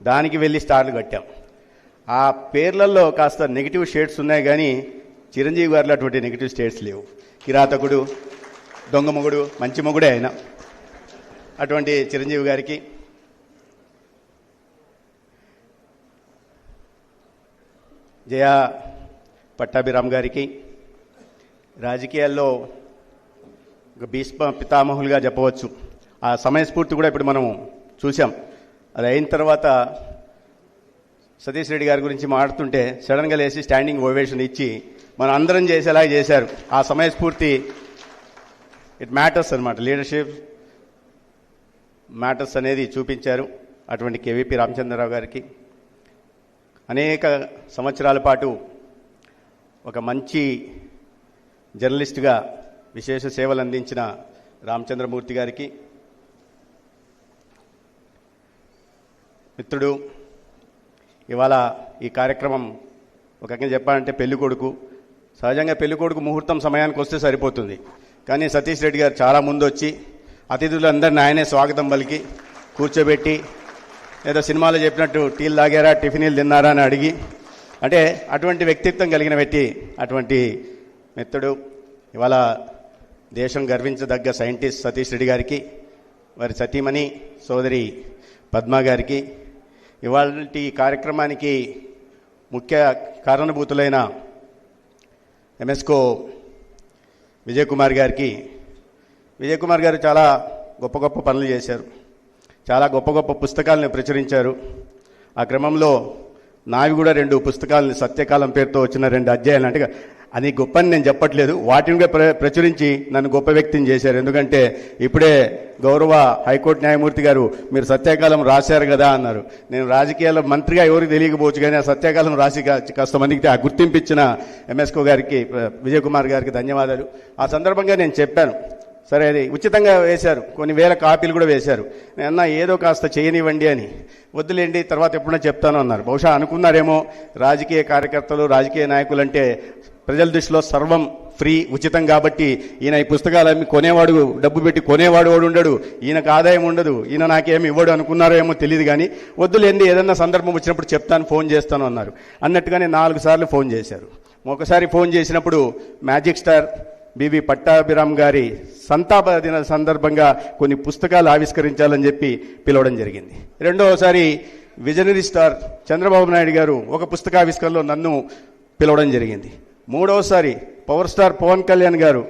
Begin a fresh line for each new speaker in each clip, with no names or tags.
దానికి వెళ్ళి స్టార్లు కట్టాం. ఆ పేర్లలో కాస్త నెగిటివ్ షేడ్స్ ఉన్నాయి, కానీ చిరంజీవి గారిలో అటువంటి నెగిటివ్ షేడ్స్ లేవు. కిరాతకుడు, దొంగ మొగుడు, మంచి మొగుడే ఆయన. అటువంటి చిరంజీవి గారికి, జయా పట్టాభిరామ్ గారికి, రాజకీయాల్లో ఒక భీష్మ పితామహులుగా చెప్పవచ్చు. ఆ సమయస్ఫూర్తి కూడా ఇప్పుడు మనం చూసాం. అది అయిన తర్వాత సతీష్ రెడ్డి గారి గురించి మాట్లాడుతుంటే సడన్గా లేచి స్టాండింగ్ ఓవేషన్ ఇచ్చి మనం అందరం చేసేలా చేశారు. ఆ సమయస్ఫూర్తి ఇట్ మ్యాటర్స్ అనమాట, లీడర్షిప్ మ్యాటర్స్ అనేది చూపించారు. అటువంటి కేవీపీ రామచంద్రరావు గారికి, అనేక సంవత్సరాల పాటు ఒక మంచి జర్నలిస్టుగా విశేష సేవలు అందించిన రామచంద్రమూర్తి గారికి, మిత్రుడు, ఇవాళ ఈ కార్యక్రమం ఒక రకంగా చెప్పాలంటే పెళ్ళికొడుకు. సహజంగా పెళ్ళికొడుకు ముహూర్తం సమయానికి వస్తే సరిపోతుంది, కానీ సతీష్ రెడ్డి గారు చాలా ముందు వచ్చి అతిథులందరినీ ఆయనే స్వాగతం పలికి కూర్చోబెట్టి, ఏదో సినిమాలో చెప్పినట్టు టీలు తాగారా, టిఫిన్లు తిన్నారా అని అడిగి, అంటే అటువంటి వ్యక్తిత్వం కలిగిన వ్యక్తి, అటువంటి మిత్రుడు, ఇవాళ దేశం గర్వించదగ్గ సైంటిస్ట్ సతీష్ రెడ్డి గారికి, వారి సతీమణి సోదరి పద్మా గారికి, ఇవాళ ఈ కార్యక్రమానికి ముఖ్య కారణభూతులైన ఎంఎస్కో విజయ్ కుమార్ గారికి. విజయ్ కుమార్ గారు చాలా గొప్ప గొప్ప పనులు చేశారు, చాలా గొప్ప గొప్ప పుస్తకాలను ప్రచురించారు. ఆ క్రమంలో నావి కూడా 2 పుస్తకాలని, సత్యకాలం పేరుతో వచ్చిన 2 అధ్యాయాలు, అంటే అది గొప్ప అని నేను చెప్పట్లేదు, వాటిని కూడా ప్రచురించి నన్ను గొప్ప వ్యక్తిని చేశారు. ఎందుకంటే ఇప్పుడే గౌరవ హైకోర్టు న్యాయమూర్తి గారు మీరు సత్యకాలం రాశారు కదా అన్నారు. నేను రాజకీయాల మంత్రిగా ఎవరికి తెలియకపోవచ్చు, కానీ ఆ సత్యకాలం రాసి కాస్త మందికి ఆ గుర్తింపిచ్చిన ఎంఎస్కో గారికి, విజయ్ కుమార్ గారికి ధన్యవాదాలు. ఆ సందర్భంగా నేను చెప్పాను, సరే అది ఉచితంగా వేశారు, కొన్ని వేల కాపీలు కూడా వేశారు. నేను ఏదో కాస్త చేయనివ్వండి అని. వద్దులేండి తర్వాత ఎప్పుడైనా చెప్తాను అన్నారు. బహుశా అనుకున్నారేమో రాజకీయ కార్యకర్తలు, రాజకీయ నాయకులు అంటే ప్రజల దృష్టిలో సర్వం ఫ్రీ, ఉచితం, కాబట్టి ఈయన ఈ పుస్తకాలు అమ్మి కొనేవాడు, డబ్బు పెట్టి కొనేవాడు వాడు ఉండడు, ఈయనకు ఆదాయం ఉండదు, ఈయన నాకేమి ఇవ్వడు అనుకున్నారో ఏమో తెలియదు, కానీ వద్దులేండి ఏదన్నా సందర్భం వచ్చినప్పుడు చెప్తాను, ఫోన్ చేస్తాను అన్నారు. అన్నట్టుగానే 4 సార్లు ఫోన్ చేశారు. ఒకసారి ఫోన్ చేసినప్పుడు మ్యాజిక్ స్టార్ బివి పట్టాభిరామ్ గారి సంతాప దిన సందర్భంగా కొన్ని పుస్తకాలు ఆవిష్కరించాలని చెప్పి పిలవడం జరిగింది. రెండవసారి విజనరీ స్టార్ చంద్రబాబు నాయుడు గారు ఒక పుస్తకావిష్కరణలో నన్ను పిలవడం జరిగింది. మూడవసారి పవర్ స్టార్ పవన్ కళ్యాణ్ గారు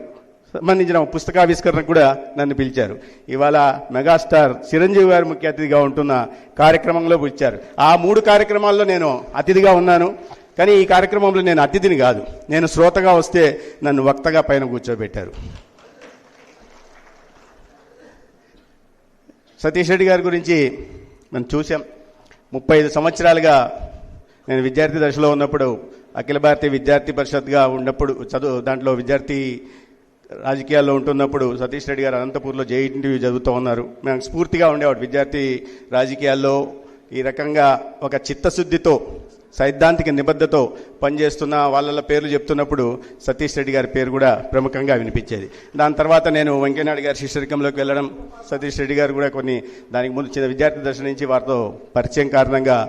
సంబంధించిన పుస్తకావిష్కరణ కూడా నన్ను పిలిచారు. ఇవాళ మెగాస్టార్ చిరంజీవి గారు ముఖ్య అతిథిగా ఉంటున్న కార్యక్రమంలో పిలిచారు. ఆ 3 కార్యక్రమాల్లో నేను అతిథిగా ఉన్నాను, కానీ ఈ కార్యక్రమంలో నేను అతిథిని కాదు, నేను శ్రోతగా వస్తే నన్ను వక్తగా పైన కూర్చోబెట్టారు. సతీష్ రెడ్డి గారి గురించి మనం చూసాం. 35 సంవత్సరాలుగా నేను విద్యార్థి దశలో ఉన్నప్పుడు, అఖిల భారతీయ విద్యార్థి పరిషత్గా ఉన్నప్పుడు, దాంట్లో విద్యార్థి రాజకీయాల్లో ఉంటున్నప్పుడు సతీష్ రెడ్డి గారు అనంతపూర్లో జేఈటీవీ చదువుతూ ఉన్నారు. మేము స్ఫూర్తిగా ఉండేవాడు విద్యార్థి రాజకీయాల్లో. ఈ రకంగా ఒక చిత్తశుద్ధితో, సైద్ధాంతిక నిబద్ధతో పనిచేస్తున్న వాళ్ళ పేర్లు చెప్తున్నప్పుడు సతీష్ రెడ్డి గారి పేరు కూడా ప్రముఖంగా వినిపించేది. దాని తర్వాత నేను వెంకయ్యనాయుడు గారి శిష్యరికంలోకి వెళ్ళడం, సతీష్ రెడ్డి గారు కూడా కొన్ని దానికి ముందు చిన్న విద్యార్థి దశ నుంచి వారితో పరిచయం కారణంగా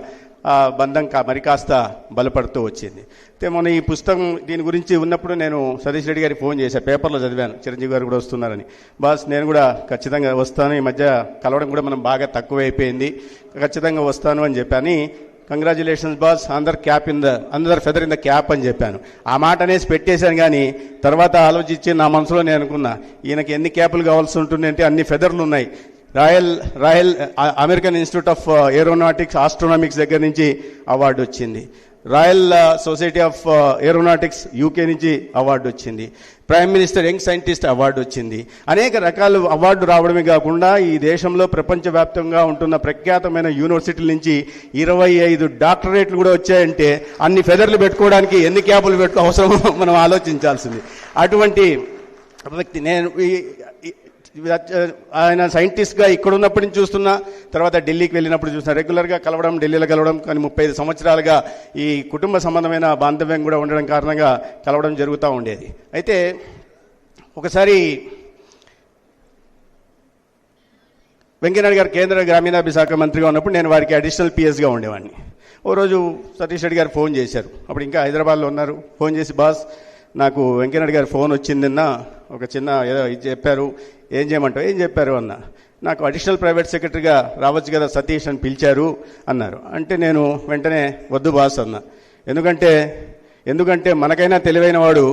ఆ బంధం మరి కాస్త బలపడుతూ వచ్చింది. అయితే మొన్న ఈ పుస్తకం దీని గురించి ఉన్నప్పుడు నేను సతీష్ రెడ్డి గారికి ఫోన్ చేశాను, పేపర్లో చదివాను చిరంజీవి గారు కూడా వస్తున్నారని. బాస్ నేను కూడా ఖచ్చితంగా వస్తాను, ఈ మధ్య కలవడం కూడా మనం బాగా తక్కువైపోయింది, ఖచ్చితంగా వస్తాను అని చెప్పాను. కంగ్రాచులేషన్స్ బాస్, అందర్ ఫెదర్ ఇన్ ద క్యాప్ అని చెప్పాను. ఆ మాట అనేసి పెట్టేశాను, కానీ తర్వాత ఆలోచించి నా మనసులో నేను అనుకున్నా, ఈయనకి ఎన్ని క్యాపులు కావాల్సి ఉంటుంది అంటే అన్ని ఫెదర్లు ఉన్నాయి. Royal American Institute of Aeronautics Astronomics దగ్గర నుంచి అవార్డు వచ్చింది, Royal Society of Aeronautics UK నుంచి అవార్డు వచ్చింది, prime minister young scientist award వచ్చింది. అనేక రకాల అవార్డు రావడమే కాకుండా ఈ దేశంలో ప్రపంచవ్యాప్తంగా ఉంటున్న ప్రఖ్యాతమైన యూనివర్సిటీల నుంచి 25 డాక్టరేట్లు కూడా వచ్చాయంటే అన్ని ఫెదర్లు పెట్టుకోవడానికి ఎన్ని క్యాపులు అవసరమో మనం ఆలోచించాల్సింది. అటువంటి వ్యక్తి నేను. ఆయన సైంటిస్ట్గా ఇక్కడ ఉన్నప్పటి నుంచి చూస్తున్నా, తర్వాత ఢిల్లీకి వెళ్ళినప్పుడు చూస్తున్నా, రెగ్యులర్గా కలవడం, ఢిల్లీలో కలవడం. కానీ 35 సంవత్సరాలుగా ఈ కుటుంబ సంబంధమైన బాంధవ్యం కూడా ఉండడం కారణంగా కలవడం జరుగుతూ ఉండేది. అయితే ఒకసారి వెంకయ్యనాయుడు గారు కేంద్ర గ్రామీణాభివృద్ధి శాఖ మంత్రిగా ఉన్నప్పుడు నేను వారికి అడిషనల్ పిఎస్గా ఉండేవాడిని. ఓ రోజు సతీష్ రెడ్డి గారు ఫోన్ చేశారు, అప్పుడు ఇంకా హైదరాబాద్లో ఉన్నారు. ఫోన్ చేసి, బాస్ నాకు వెంకయ్యనాయుడు గారు ఫోన్ వచ్చిందన్న, ఒక చిన్న ఏదో చెప్పారు, ఏం చేయమంటావు, ఏం చెప్పారు అన్న. నాకు అడిషనల్ ప్రైవేట్ సెక్రటరీగా రావచ్చు కదా సతీష్ అని పిలిచారు అన్నారు. అంటే నేను వెంటనే వద్దు బాస్ అన్న. ఎందుకంటే మనకైనా తెలివైన వాడు,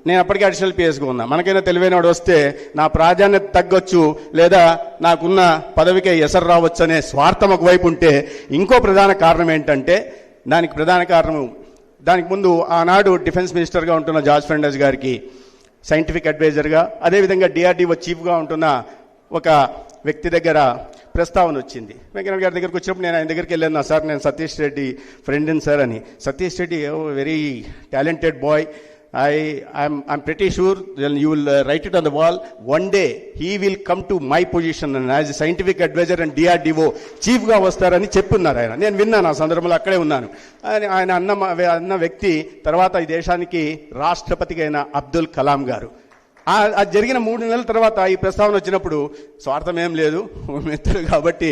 నేను అప్పటికే అడిషనల్ పిఎస్గా ఉన్నా, మనకైనా తెలివైన వాడు వస్తే నా ప్రాధాన్యత తగ్గొచ్చు, లేదా నాకున్న పదవికే ఎసరు రావచ్చు అనే స్వార్థం ఒకవైపు ఉంటే, ఇంకో ప్రధాన కారణం ఏంటంటే, దానికి ముందు ఆనాడు డిఫెన్స్ మినిస్టర్గా ఉంటున్న జార్జ్ ఫెర్నాండెస్ గారికి సైంటిఫిక్ అడ్వైజర్గా, అదేవిధంగా డిఆర్డీఓ చీఫ్గా ఉంటున్న ఒక వ్యక్తి దగ్గర ప్రస్తావన వచ్చింది. వెంకయ్యనాయుడు గారి దగ్గరికి వచ్చినప్పుడు నేను ఆయన దగ్గరికి వెళ్ళాను, సార్ నేను సతీష్ రెడ్డి ఫ్రెండ్ సార్ అని. Satish Reddy very talented boy, I'm pretty sure you will write it on the wall. One day he will come to my position and as a scientific advisor and DRDO chief గా వస్తారని చెప్పున్నారు ఆయన. నేను విన్నాను, ఆ సందర్భంలో అక్కడే ఉన్నాను. ఆయన అన్న వ్యక్తి తర్వాత ఈ దేశానికి రాష్ట్రపతిగా అయిన అబ్దుల్ కలాం గారు. అది జరిగిన 3 నెలల తర్వాత ఈ ప్రస్తావన వచ్చినప్పుడు స్వార్థం ఏం లేదు, మిత్రులు కాబట్టి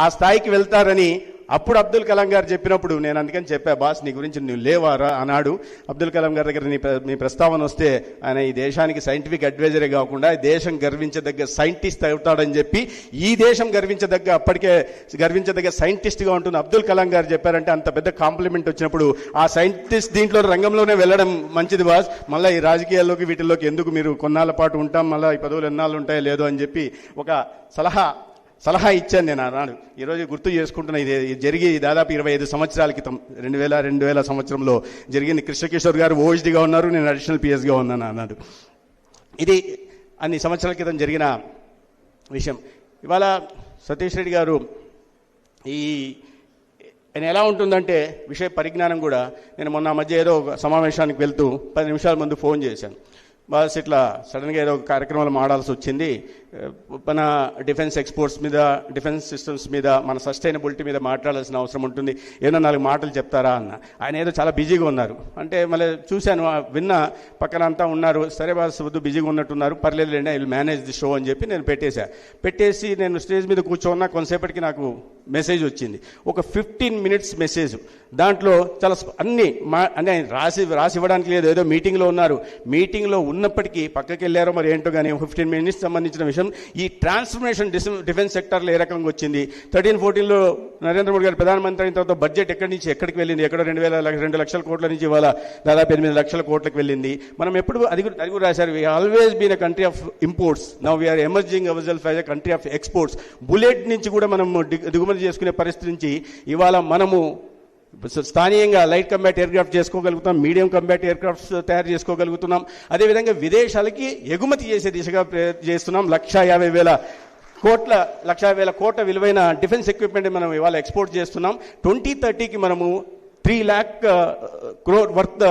ఆ స్థాయికి వెళ్తారని అప్పుడు అబ్దుల్ కలాం గారు చెప్పినప్పుడు నేను అందుకని చెప్పా, బాస్ నీ గురించి నువ్వు లేవారా అన్నాడు. అబ్దుల్ కలాం గారి దగ్గర నీ ప్రస్తావన వస్తే ఆయన ఈ దేశానికి సైంటిఫిక్ అడ్వైజరే కాకుండా ఈ దేశం గర్వించదగ్గ సైంటిస్ట్ అవుతాడని చెప్పి, ఈ దేశం అప్పటికే గర్వించదగ్గ సైంటిస్ట్గా ఉంటుంది అబ్దుల్ కలాం గారు చెప్పారంటే అంత పెద్ద కాంప్లిమెంట్ వచ్చినప్పుడు ఆ సైంటిస్ట్ దీంట్లో రంగంలోనే వెళ్ళడం మంచిది బాస్, మళ్ళీ ఈ రాజకీయాల్లోకి వీటిల్లోకి ఎందుకు, మీరు కొన్నాళ్ళ పాటు ఉంటాం, మళ్ళీ ఈ పదవులు ఎన్నాళ్ళు ఉంటాయో లేదో అని చెప్పి ఒక సలహా ఇచ్చాను నేను ఆనాడు. ఈరోజు గుర్తు చేసుకుంటున్నా, ఇది జరిగి దాదాపు 25 సంవత్సరాల క్రితం 2000 సంవత్సరంలో జరిగింది. కృష్ణకిషోర్ గారు ఓఎస్డీగా ఉన్నారు, నేను అడిషనల్ పిఎస్గా ఉన్నాను అన్నాడు. ఇది అన్ని సంవత్సరాల క్రితం జరిగిన విషయం. ఇవాళ సతీష్ రెడ్డి గారు ఆయన ఎలా ఉంటుందంటే విషయ పరిజ్ఞానం కూడా, నేను మొన్న మధ్య ఏదో సమావేశానికి వెళ్తూ 10 నిమిషాల ముందు ఫోన్ చేశాను, బాస్ ఇట్లా సడన్గా ఏదో కార్యక్రమాలు మాడాల్సి వచ్చింది, మన డిఫెన్స్ ఎక్స్పోర్ట్స్ మీద, డిఫెన్స్ సిస్టమ్స్ మీద, మన సస్టైనబిలిటీ మీద మాట్లాడాల్సిన అవసరం ఉంటుంది, ఏదో 4 మాటలు చెప్తారా అన్న. ఆయన ఏదో చాలా బిజీగా ఉన్నారు. అంటే మళ్ళీ చూశాను, విన్న పక్కన అంతా ఉన్నారు, సరే బాస్ వద్దు బిజీగా ఉన్నట్టున్నారు, పర్లేదులేండి I will manage the show అని చెప్పి నేను పెట్టేసి నేను స్టేజ్ మీద కూర్చోన్నా. కొంతసేపటికి నాకు మెసేజ్ వచ్చింది, ఒక 15 మినిట్స్ మెసేజ్. దాంట్లో చాలా అన్ని అంటే రాసి ఇవ్వడానికి లేదు, ఏదో మీటింగ్లో ఉన్నారు, మీటింగ్లో ఉన్నప్పటికీ పక్కకి వెళ్ళారో మరి ఏంటో కానీ 15 మినిట్స్ సంబంధించిన విషయం, ఈ ట్రాన్స్ఫర్మేషన్ డిఫెన్స్ సెక్టర్లో ఏ రకంగా వచ్చింది, 13-14లో నరేంద్ర మోడీ గారు ప్రధానమంత్రి అయిన తర్వాత బడ్జెట్ ఎక్కడి నుంచి ఎక్కడికి వెళ్ళింది, ఎక్కడో 2 లక్షల కోట్ల నుంచి ఇవాళ దాదాపు 8 లక్షల కోట్లకు వెళ్ళింది. మనం ఎప్పుడు అది కూడా రాశారు, we always been a country of imports, now we're emerging our self as a country of exports. Bullet నుంచి కూడా మనం దిగుమతి చేసుకునే పరిస్థితి నుంచి ఇవాళ మనము స్థానియంగా లైట్ కంబాట్ ఎయిర్క్రాఫ్ట్ చేసుకోగలుగుతాం, మీడియం కంబాట్ ఎయిర్క్రాఫ్ట్స్ తయారు చేసుకోగలుగుతున్నాం, అదేవిధంగా విదేశాలకి ఎగుమతి చేసే దిశగా చేస్తున్నాం. 1,50,000 కోట్ల విలువైన డిఫెన్స్ ఎక్విప్మెంట్ మనం ఇవాళ ఎక్స్పోర్ట్ చేస్తున్నాం. 2030కి మనము 3 lakh crore వర్త్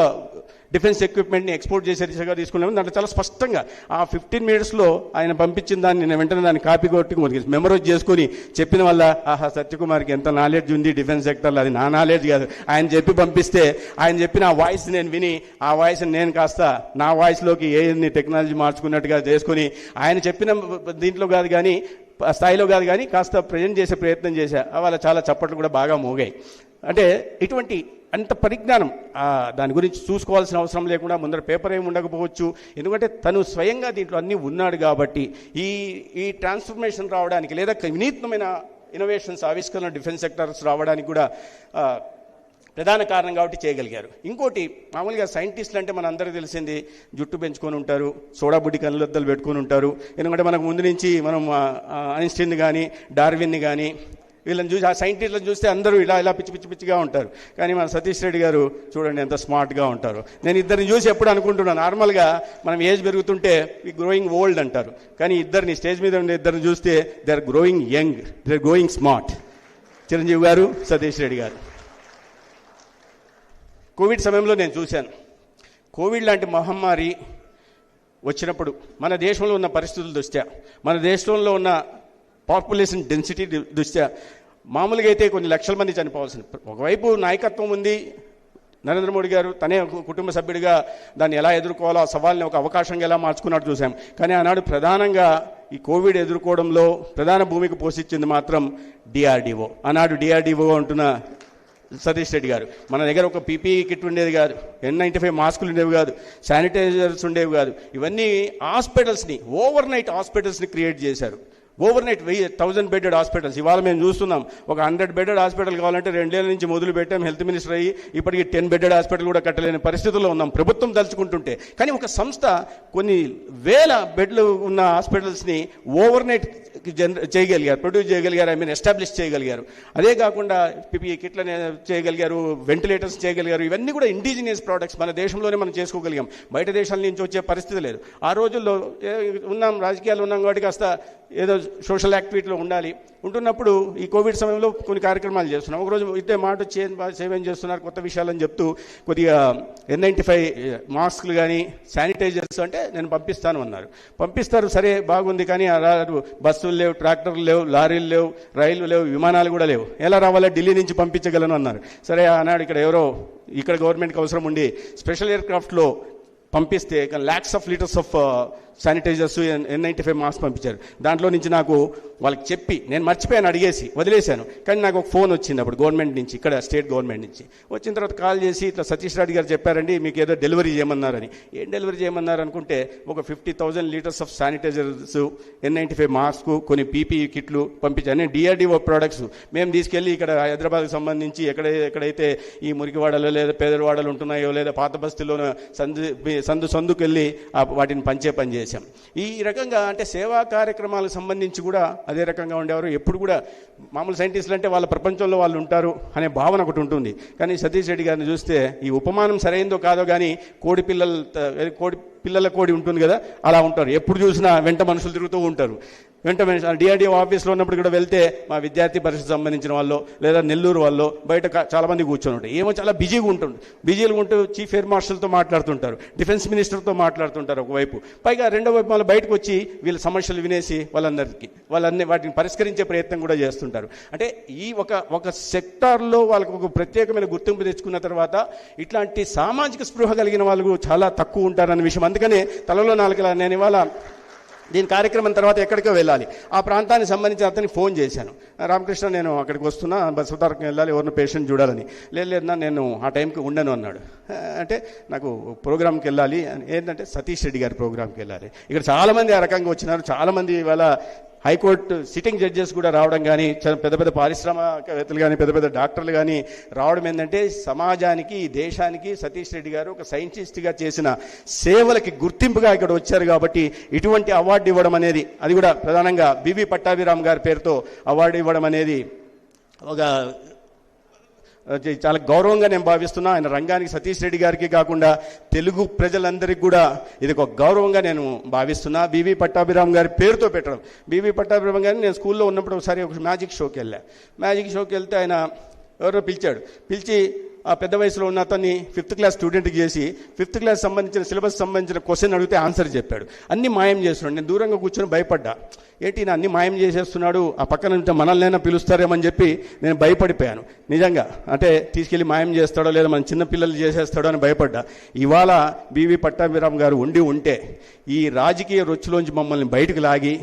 డిఫెన్స్ ఎక్విప్మెంట్ని ఎక్స్పోర్ట్ చేసే దిశగా తీసుకున్నాము. దాంట్లో చాలా స్పష్టంగా ఆ 15 మినిట్స్లో ఆయన పంపించిన దాన్ని నేను వెంటనే దాన్ని కాపీ కొట్టి మెమరైజ్ చేసుకుని చెప్పిన వల్ల, ఆహా సత్యకుమార్కి ఎంత నాలెడ్జ్ ఉంది డిఫెన్స్ సెక్టర్లో, అది నా నాలెడ్జ్ కాదు, ఆయన చెప్పి పంపిస్తే ఆయన చెప్పిన ఆ వాయిస్ నేను విని, ఆ వాయిస్ నేను కాస్త నా వాయిస్లోకి ఏన్ని టెక్నాలజీ మార్చుకున్నట్టుగా చేసుకుని, ఆయన చెప్పిన దీంట్లో కాదు కానీ స్థాయిలో కాదు కానీ కాస్త ప్రజెంట్ చేసే ప్రయత్నం చేశా. వాళ్ళ చాలా చప్పట్లు కూడా బాగా మోగాయి. అంటే ఇటువంటి అంత పరిజ్ఞానం, దాని గురించి చూసుకోవాల్సిన అవసరం లేకుండా ముందర పేపర్ ఏమి ఉండకపోవచ్చు, ఎందుకంటే తను స్వయంగా దీంట్లో అన్నీ ఉన్నాడు కాబట్టి ఈ ట్రాన్స్ఫర్మేషన్ రావడానికి, లేదా వినూత్నమైన ఇన్నోవేషన్స్ ఆవిష్కరణ డిఫెన్స్ సెక్టర్స్ రావడానికి కూడా ప్రధాన కారణం కాబట్టి చేయగలిగారు. ఇంకోటి, మామూలుగా సైంటిస్టులు అంటే మన అందరికీ తెలిసింది జుట్టు పెంచుకొని ఉంటారు, సోడా బుడ్డి కళ్ళొద్దలు పెట్టుకొని ఉంటారు. ఎందుకంటే మనకు ముందు నుంచి మనం ఐన్స్టీన్ కానీ డార్విన్ని కానీ వీళ్ళని చూసి, ఆ సైంటిస్టులను చూస్తే అందరూ ఇలా పిచ్చిగా ఉంటారు. కానీ మన సతీష్ రెడ్డి గారు చూడండి ఎంత స్మార్ట్గా ఉంటారు. నేను ఇద్దరిని చూసి ఎప్పుడు అనుకుంటున్నాను, నార్మల్గా మనం ఏజ్ పెరుగుతుంటే గ్రోయింగ్ ఓల్డ్ అంటారు, కానీ స్టేజ్ మీద ఉండే ఇద్దరిని చూస్తే they are growing young, they are growing smart. Chiranjeevi గారు, సతీష్ రెడ్డి గారు. కోవిడ్ సమయంలో నేను చూశాను, కోవిడ్ లాంటి మహమ్మారి వచ్చినప్పుడు మన దేశంలో ఉన్న పరిస్థితుల దృష్ట్యా, మన దేశంలో ఉన్న పాపులేషన్ డెన్సిటీ దృష్ట్యా మామూలుగా అయితే కొన్ని లక్షల మంది చనిపోవాల్సింది. ఒకవైపు నాయకత్వం ఉంది, నరేంద్ర మోడీ గారు తనే కుటుంబ సభ్యుడిగా దాన్ని ఎలా ఎదుర్కోవాలో, ఆ సవాల్ని ఒక అవకాశంగా ఎలా మార్చుకున్నట్టు చూసాం. కానీ ఆనాడు ప్రధానంగా ఈ కోవిడ్ ఎదుర్కోవడంలో ప్రధాన భూమిక పోషించింది మాత్రం డిఆర్డిఓ. ఆనాడు డిఆర్డిఓ అంటున్న సతీష్ రెడ్డి గారు. మన దగ్గర ఒక పీపీఈ కిట్ ఉండేది కాదు, N95 మాస్కులు ఉండేవి కాదు, శానిటైజర్స్ ఉండేవి కాదు. ఇవన్నీ హాస్పిటల్స్ని, ఓవర్ నైట్ హాస్పిటల్స్ని క్రియేట్ చేశారు. Over night 1000 bedded hospitals. ఇవాళ మేము చూస్తున్నాం, ఒక 100 బెడెడ్ హాస్పిటల్ కావాలంటే 2 ఏళ్ళ నుంచి మొదలు పెట్టాం. హెల్త్ మినిస్టర్ అయ్యి ఇప్పటికీ 10 బెడెడ్ హాస్పిటల్ కూడా కట్టలేని పరిస్థితుల్లో ఉన్నాం ప్రభుత్వం తలుచుకుంటుంటే. కానీ ఒక సంస్థ కొన్ని వేల బెడ్లు ఉన్న హాస్పిటల్స్ని ఓవర్ నైట్ చేయగలిగారు, ప్రొడ్యూస్ చేయగలిగారు, ఎస్టాబ్లిష్ చేయగలిగారు. అదే కాకుండా పీపీఈ కిట్లని చేయగలిగారు, వెంటిలేటర్స్ చేయగలిగారు. ఇవన్నీ కూడా ఇండిజినియస్ ప్రోడక్ట్స్ మన దేశంలోనే మనం చేసుకోగలిగాం. బయట దేశాల నుంచి వచ్చే పరిస్థితి లేదు. ఆ రోజుల్లో ఉన్నాం, రాజకీయాలు ఉన్నాం కాబట్టి కాస్త ఏదో సోషల్ యాక్టివిటీలో ఉంటున్నప్పుడు ఈ కోవిడ్ సమయంలో కొన్ని కార్యక్రమాలు చేస్తున్నాం. ఒకరోజు ఇదే మాట సేవేం చేస్తున్నారు కొత్త విషయాలని చెప్తూ కొద్దిగా N95 మాస్కులు కానీ శానిటైజర్స్ అంటే నేను పంపిస్తాను అన్నారు. పంపిస్తారు, సరే బాగుంది. కానీ బస్సులు లేవు, ట్రాక్టర్లు లేవు, లారీలు లేవు, రైళ్లు లేవు, విమానాలు కూడా లేవు. ఎలా రావాలో ఢిల్లీ నుంచి పంపించగలను అన్నారు. సరే అన్నాడు. ఇక్కడ గవర్నమెంట్కి అవసరం ఉండి స్పెషల్ ఎయిర్క్రాఫ్ట్లో పంపిస్తే lakhs of litres of sanitizers N95 mask పంపించారు. దాంట్లో నుంచి నాకు వాళ్ళకి చెప్పి నేను మర్చిపోయాను, అడిగేసి వదిలేశాను. కానీ నాకు ఒక ఫోన్ వచ్చింది అప్పుడు గవర్నమెంట్ నుంచి, ఇక్కడ స్టేట్ గవర్నమెంట్ నుంచి. వచ్చిన తర్వాత కాల్ చేసి ఇట్లా సతీష్ రెడ్డి గారు చెప్పారండి, మీకు ఏదో డెలివరీ చేయమన్నారని. ఏం డెలివరీ చేయమన్నారు అనుకుంటే ఒక 50,000 litres of sanitizers, N95 mask, కొన్ని పీపీఈ కిట్లు పంపించాను. నేను డిఆర్డిఓ ప్రోడక్ట్స్ మేము తీసుకెళ్ళి ఇక్కడ హైదరాబాద్కి సంబంధించి ఎక్కడైతే ఈ మురికివాడలో లేదా పేదవాడలు ఉంటున్నాయో లేదా పాత బస్తీలో సందుకు వెళ్ళి వాటిని పంచే పని చేశాం. ఈ రకంగా అంటే సేవా కార్యక్రమాలకు సంబంధించి కూడా అదే రకంగా ఉండేవారు. ఎప్పుడు కూడా మామూలు సైంటిస్టులు అంటే వాళ్ళ ప్రపంచంలో వాళ్ళు ఉంటారు అనే భావన ఒకటి ఉంటుంది. కానీ సతీష్ రెడ్డి గారిని చూస్తే ఈ ఉపమానం సరైందో కాదో కానీ కోడి పిల్లల కోడి ఉంటుంది కదా, అలా ఉంటారు. ఎప్పుడు చూసినా వెంట మనుషులు తిరుగుతూ ఉంటారు. వెంట డిఆర్డిఓ ఆఫీస్లో ఉన్నప్పుడు కూడా వెళ్తే మా విద్యార్థి పరిషత్ సంబంధించిన వాళ్ళు లేదా నెల్లూరు వాళ్ళు బయట చాలామంది కూర్చొని ఉంటారు. ఏమో చాలా బిజీగా ఉంటూ చీఫ్ ఎయిర్ మార్షల్తో మాట్లాడుతుంటారు, డిఫెన్స్ మినిస్టర్తో మాట్లాడుతుంటారు ఒకవైపు. పైగా రెండో వైపు వాళ్ళు బయటకు వచ్చి వీళ్ళ సమస్యలు వినేసి వాళ్ళన్నీ వాటిని పరిష్కరించే ప్రయత్నం కూడా చేస్తుంటారు. అంటే ఈ ఒక సెక్టార్లో వాళ్ళకు ఒక ప్రత్యేకమైన గుర్తింపు తెచ్చుకున్న తర్వాత ఇట్లాంటి సామాజిక స్పృహ కలిగిన వాళ్ళు చాలా తక్కువ ఉంటారన్న విషయం. అందుకనే తలలో నాలుకలా నేను ఇవాళ దీని కార్యక్రమం తర్వాత ఎక్కడికో వెళ్ళాలి. ఆ ప్రాంతానికి సంబంధించి అతనికి ఫోన్ చేశాను. రామకృష్ణ, నేను అక్కడికి వస్తున్నా, బస్సుతారకం వెళ్ళాలి, ఎవరిని పేషెంట్ చూడాలని. లేదన్నా నేను ఆ టైంకి ఉండను అన్నాడు. అంటే నాకు ప్రోగ్రామ్కి వెళ్ళాలి, ఏంటంటే సతీష్ రెడ్డి గారి ప్రోగ్రామ్కి వెళ్ళాలి. ఇక్కడ చాలామంది ఆ రకంగా వచ్చినారు. చాలామంది ఇవాళ హైకోర్టు సిట్టింగ్ జడ్జెస్ కూడా రావడం కానీ, పెద్ద పారిశ్రామికవేత్తలు కానీ, పెద్ద డాక్టర్లు కానీ రావడం ఏంటంటే సమాజానికి, దేశానికి సతీష్ రెడ్డి గారు ఒక సైంటిస్ట్గా చేసిన సేవలకి గుర్తింపుగా ఇక్కడ వచ్చారు. కాబట్టి ఇటువంటి అవార్డు ఇవ్వడం అనేది, అది కూడా ప్రధానంగా బివి పట్టాభిరామ్ గారి పేరుతో అవార్డు ఇవ్వడం అనేది ఒక చాలా గౌరవంగా నేను భావిస్తున్నా. ఆయన రంగానికి సతీష్ రెడ్డి గారికి కాకుండా తెలుగు ప్రజలందరికీ కూడా ఇది ఒక గౌరవంగా నేను భావిస్తున్నా. బివి పట్టాభిరామ్ గారి పేరుతో పెట్టడం. బివి పట్టాభిరామ్ గారిని నేను స్కూల్లో ఉన్నప్పుడు ఒకసారి ఒక మ్యాజిక్ షోకి వెళ్తే ఆయన ఎవరో పిలిచి ఆ పెద్ద వయసులో ఉన్న అతన్ని 5th క్లాస్ స్టూడెంట్కి చేసి 5th క్లాస్ సంబంధించిన సిలబస్ సంబంధించిన క్వశ్చన్ అడిగితే ఆన్సర్ చెప్పాడు. అన్ని మాయం చేస్తున్నాడు. నేను దూరంగా కూర్చొని భయపడ్డా, ఏంటి నా అన్ని మాయం చేసేస్తున్నాడు, ఆ పక్కన ఉంటే మనల్నైనా పిలుస్తారేమని చెప్పి నేను భయపడిపోయాను. నిజంగా అంటే తీసుకెళ్ళి మాయం చేస్తాడో లేదా మన చిన్నపిల్లలు చేసేస్తాడో అని భయపడ్డా. ఇవాళ బివి పట్టాభిరామ్ గారు ఉంటే ఈ రాజకీయ రొచ్చులోంచి మమ్మల్ని బయటకు లాగి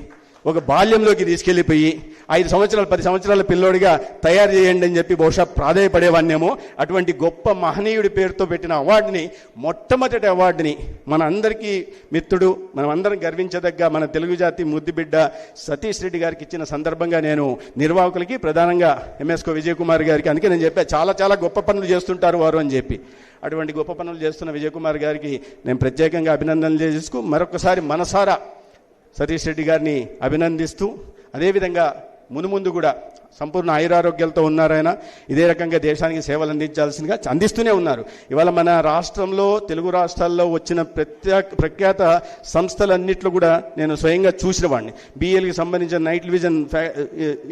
ఒక బాల్యంలోకి తీసుకెళ్ళిపోయి 5 సంవత్సరాలు 10 సంవత్సరాల పిల్లోడిగా తయారు చేయండి అని చెప్పి బహుశా ప్రాధాయపడేవాన్నేమో. అటువంటి గొప్ప మహనీయుడి పేరుతో పెట్టిన అవార్డుని, మొట్టమొదటి అవార్డుని మన అందరికీ మిత్రుడు, మనం అందరం గర్వించదగ్గ మన తెలుగు జాతి ముద్దుబిడ్డ సతీష్ రెడ్డి గారికి ఇచ్చిన సందర్భంగా నేను నిర్వాహకులకి, ప్రధానంగా ఎంఎస్కో విజయ్ కుమార్ గారికి, అందుకే నేను చెప్పా చాలా గొప్ప పనులు చేస్తుంటారు వారు అని చెప్పి. అటువంటి గొప్ప పనులు చేస్తున్న విజయ్ కుమార్ గారికి నేను ప్రత్యేకంగా అభినందనలు చేసుకు మరొకసారి మనసారా సతీష్ రెడ్డి గారిని అభినందిస్తూ, అదేవిధంగా మునుముందు కూడా సంపూర్ణ ఆయురారోగ్యాలతో ఉన్నారాయన. ఇదే రకంగా దేశానికి సేవలు అందిస్తూనే ఉన్నారు. ఇవాళ మన రాష్ట్రంలో, తెలుగు రాష్ట్రాల్లో వచ్చిన ప్రఖ్యాత సంస్థలన్నింటిలో కూడా నేను స్వయంగా చూసిన వాడిని. బిఎల్కి సంబంధించిన నైట్ విజన్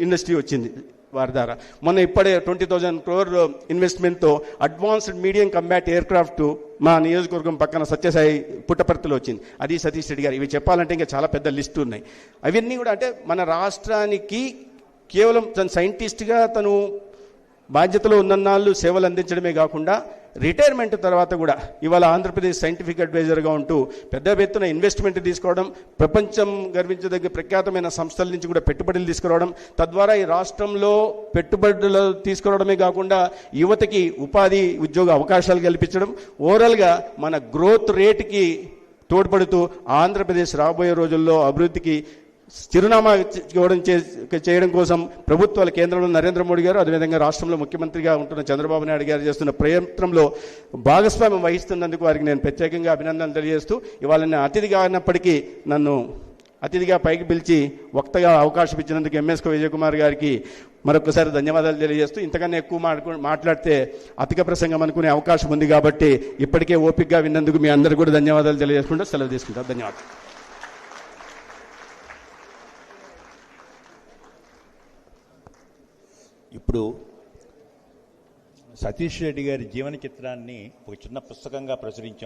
ఇండస్ట్రీ వచ్చింది వారి ద్వారా. మొన్న ఇప్పుడే 20,000 crore ఇన్వెస్ట్మెంట్తో అడ్వాన్స్డ్ మీడియం కంబాట్ ఎయిర్క్రాఫ్ట్ మా నియోజకవర్గం పక్కన సత్యసాయి పుట్టపర్తిలో వచ్చింది. అది సతీష్ రెడ్డి గారు. ఇవి చెప్పాలంటే ఇంకా చాలా పెద్ద లిస్టు ఉన్నాయి. అవన్నీ కూడా అంటే మన రాష్ట్రానికి కేవలం తన సైంటిస్ట్గా తను బాధ్యతలో ఉన్నన్నాళ్ళు సేవలు అందించడమే కాకుండా రిటైర్మెంట్ తర్వాత కూడా ఇవాళ ఆంధ్రప్రదేశ్ సైంటిఫిక్ అడ్వైజర్గా ఉంటూ పెద్ద ఎత్తున ఇన్వెస్ట్మెంట్ తీసుకోవడం, ప్రపంచం గర్వించదగ్గ ప్రఖ్యాతమైన సంస్థల నుంచి కూడా పెట్టుబడులు తీసుకురావడం, తద్వారా ఈ రాష్ట్రంలో పెట్టుబడులు తీసుకురావడమే కాకుండా యువతకి ఉపాధి ఉద్యోగ అవకాశాలు కల్పించడం, ఓవరాల్గా మన గ్రోత్ రేటుకి తోడ్పడుతూ ఆంధ్రప్రదేశ్ రాబోయే రోజుల్లో అభివృద్ధికి చిరునామా చేయడం కోసం ప్రభుత్వాల కేంద్రంలో నరేంద్ర మోడీ గారు, అదేవిధంగా రాష్ట్రంలో ముఖ్యమంత్రిగా ఉంటున్న చంద్రబాబు నాయుడు గారు చేస్తున్న ప్రయత్నంలో భాగస్వామ్యం వహిస్తున్నందుకు వారికి నేను ప్రత్యేకంగా అభినందనలు తెలియజేస్తూ, ఇవాళ నేను అతిథిగా అయినప్పటికీ నన్ను అతిథిగా పైకి పిలిచి వక్తగా అవకాశం ఇచ్చినందుకు ఎంఎస్కో విజయ్ కుమార్ గారికి మరొకసారి ధన్యవాదాలు తెలియజేస్తూ, ఇంతకన్నా ఎక్కువ మాట్లాడితే అధిక ప్రసంగం అనుకునే అవకాశం ఉంది కాబట్టి ఇప్పటికే ఓపికగా విన్నందుకు మీ అందరికీ కూడా ధన్యవాదాలు తెలియజేసుకుంటూ సెలవు తీసుకుంటాను. ధన్యవాదాలు.
ఇప్పుడు సతీష్ రెడ్డి గారి జీవన చిత్రాన్ని ఒక చిన్న పుస్తకంగా ప్రచురించాం.